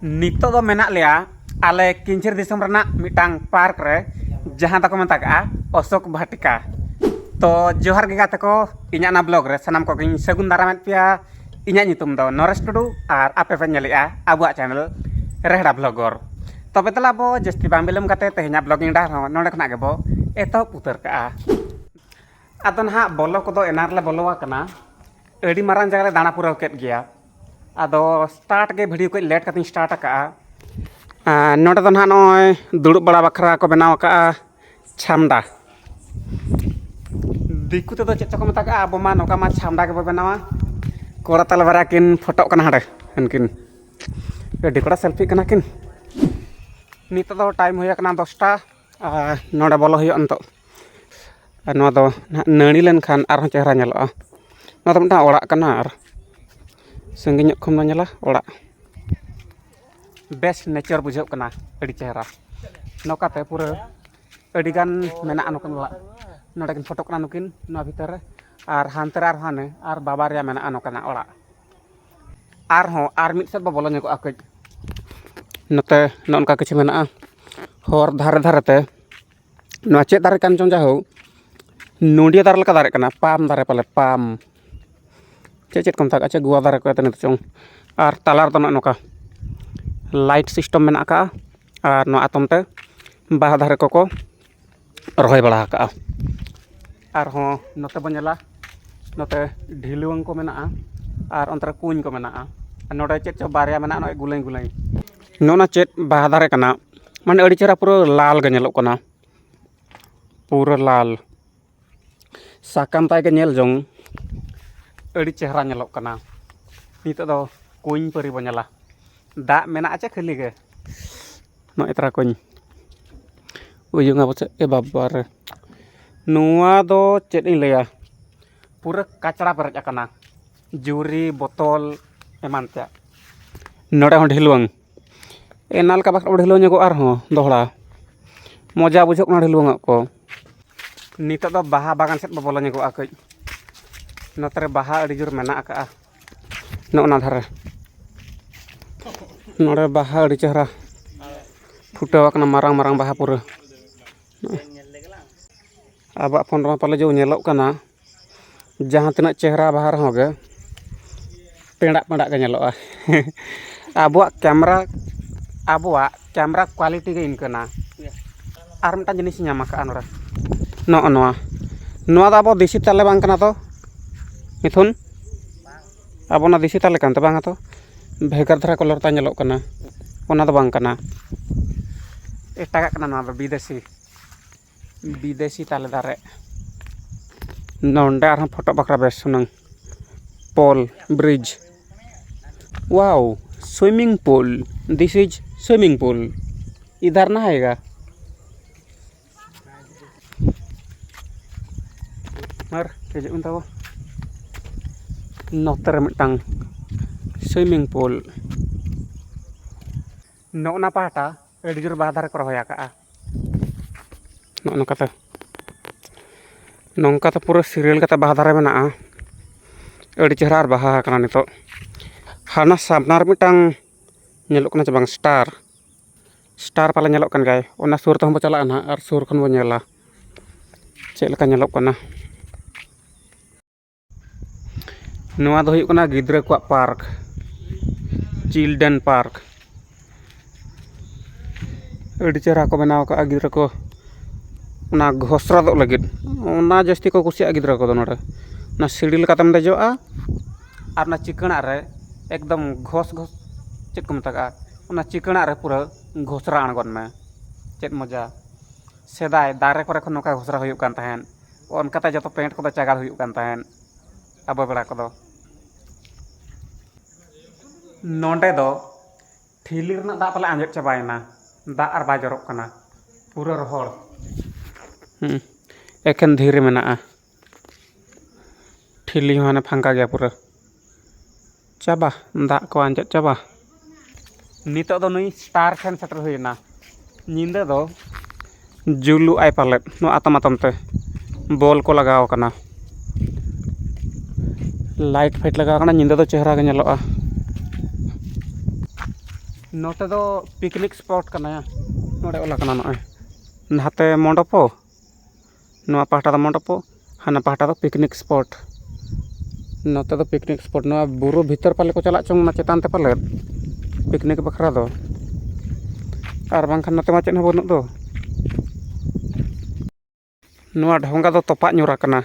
Nito do menak lea ale kincir disem rena mitang park re jahan tako mentaga Osok Bhatika. To johar ge gate ko inya na blog re sanam ko gin segun daramet pia inya nyutum do Nores Tudu ar ape nyelea abuak channel Rehda Blogor. Tope tela bo jesti bambilem kate tehnya blogging dah nonde khna ge bo eto puter ka. Adon ha bolo ko do enar le bolo kana edi marang jaga le dana pura ket gya. Ado start ke video ko let kating start ka nonde do na noy duduk bala bakra ko benaw ka chamda diku te do chet ko meta ka abo ma noka ma chamda ke benawa kora tala barakin foto kana hade enkin edi kora selfie kana kin nito do time hoya kana 10 ta nonde bolo hoyo anto no do nani len khan ar chehra nyeloa no to mita orak kana ar संगिन खम नला ओड़ा best nature बुझे कना अड़ी चेहरा नौकाते पूरा अड़ीगान मेना नोकन नोडे photo कना नुकिन ना भीतर आर हानते आर हाने आर बाबारिया मेना नोकना ओड़ा आर हो आर मिट सेट बोलो नको आकज नते ननका किछि मेना हर धारे धारेते नो चेत दारे कान चों जाहो नोडिया दारे लका दारे कना पाम दारे पाले पाम चेत कम तक अच्छा गुआ दारे को तने चों आर तालार तन नोका लाइट सिस्टम मेना का आर नो आतम ते बाहा धारे को रहोय बड़ा का आर हो नते बनेला नते ढिलुंग को मेना आर अंतर कुñ को मेना नोडे चेत चो बारिया मेना नो गुलई गुलई नोना चेत बाहा धारे कना माने अड़ी चेरा पूरा लाल गे नेलो कना पूरा लाल साकाम ताय के नेल जों अड़ी चेहरा नेलोक कना नितो दो कुñ परी बनेला दा मेना आचे खाली गे नो एतरा कुñ उयुंगा बचे ए बाबार नुआ दो चेत इन लया पूरा कचरा परज अकना जुरी बोतल एमानते नोडे हो ढिलुंग एनाल का बाक ढिलुंग को आर हो दोहड़ा मजा बुझक ना ढिलुंग को नितो दो बाहा बागान सेट बोलो nego आकज नतरे बाहा अड़ी जोर मेना का नोना धारे नोडे बाहा अड़ी चेहरा फुटाव कना मारांग मारांग बाहा पूरा आबा फोन रमा पाले जो नेलोक कना जहां तना चेहरा बाहर होगे पेड़ा पेड़ा के नेलोआ आबुआ कैमरा क्वालिटी के इनकना आर मटा जिनिस ᱧᱟᱢ का नोरा नोआ नोआ दा आबो देसी ताले बांग कना तो मिथुन अब ना देसी ताले कान तो बांगा तो भेगर धरा कलर ता नेलोक कना ओना तो बांग कना एटागा कना ना दो विदेशी ताले दारे नोंडे आर फोटो बकरा बेस सुनंग पोल bridge wow swimming pool this is swimming pool इधर ना आएगा मर हिजुग उन ताबो नोतर मिटang स्विमिंग पूल नोना पाटा अड़ी जोर बाधार को रहोया का नोका नौका तो पूरा सीरियल कते बाधारे मेना अड़ी चेहरा बाहा कना नितो हाना सामनार मिटang नेलोक कना जबांग स्टार पाले नेलोक कन गाय ओना सुर तो हम चला ना आर सुर खन बो नेला चेल का नेलोक कना नोआ दो हुयुक कना गिद्रा को पार्क चिल्ड्रन पार्क अड़ी चेहरा को बनाव का गिद्रा को ना घोसरा दो लगिद ना जस्ती को कुसिया गिद्रा को नोडे ना सीढ़ी लकातम देजोआ आर ना चिकना रे एकदम घोस चेत को मतागा ओना चिकना रे पूरा घोसरा अणगोन में चेत मजा सेदाय दारे करे खन नोका घोसरा हुयुक कान ताहेन ओनकाते जतो पेंट को चागार हुयुक कान ताहेन अब बेड़ा को नोंडे दो ठिली रना दा पाले आंजेट चाबायना दा आर बा जरोक कना पूरा रोहड़ एखन धीरे मेना ठिली हाने फांका गया पूरा चाबा दा को आंजेट चाबा नितो दो नुई स्टार फैन सेटर हुइना निंदा दो जुलू आय पालेट नो आतम आतम ते बॉल को लगाव कना लाइट फाइट लगाव कना निंदा दो चेहरा के नेलोआ नोटे दो पिकनिक स्पॉट कना नोडे ओला कना नॉय नाते मंडपो नोआ पाहटा दो मंडपो हाना पाहटा दो पिकनिक स्पॉट नोते दो पिकनिक स्पॉट नोआ बुरु भीतर पाले को चला चोंग ना चेतान ते पाले पिकनिक बखरा दो आर बांखान नोते मा चेद हो बनुक दो नोआ ढोंगा दो तोपा ᱧᱩᱨ आकना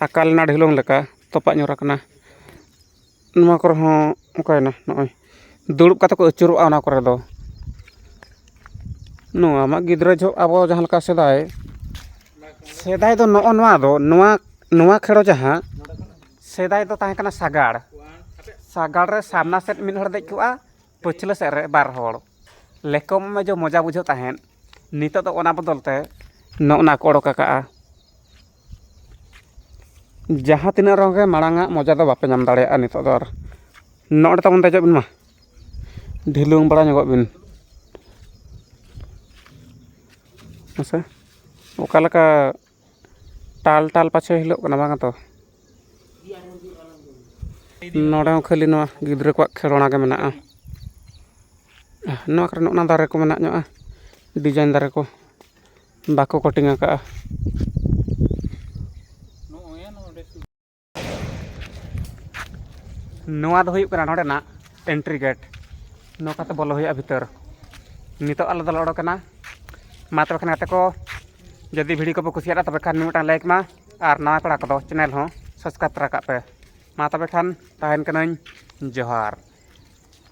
अकाल ना ढिलोंग लेका तोपा ᱧᱩᱨ आकना नोआ करे हों ओकायना नॉय दुड़ुब काते को अचुरोआ ओना करे दो नोआ मा गिद्रा जो आबो जहां लका सेदाय दो नोआ खेड़ो जहां सेदाय दो ताहे कना सागाड़ रे सामना सेट मिन हड़ देज कुआ पछला सेट रे बार हड़ लेकम में जो मजा बुझो ताहेन नितो दो ओना बदलते नोना को ओडोक आका जहां तिना रंगे माड़ांगा मजा दो बापे नाम दाड़ेया नितो दो नोडे तबन देजो बिन मा ढिलुंग बड़ा ᱧᱚᱜᱚᱜ बिन मसे ओका लका टाल टाल पाछे हिलोग कना बांगा तो नोडे हो खाली नोआ गिद्रा को खेलोना के मेनाआ नोआ करे नोना दारे को मेना ᱧᱚᱜᱼᱟ डिजाइन दारे को बाको कटिंग आका नोआ दो हुयुग कना नोडे ना एंट्री गेट नौकाते बोलो हुआ भीतर नितो आलो दल ओडोकना मा तबे खान गाते को जदि भिडियो को पे कुसियादा तबे खान मिमिटां लाइक मा आर नवा पेड़ा को चैनल हो सब्सक्राइब तरा पे मा तबे खान ताहेन कनाኝ जोहार।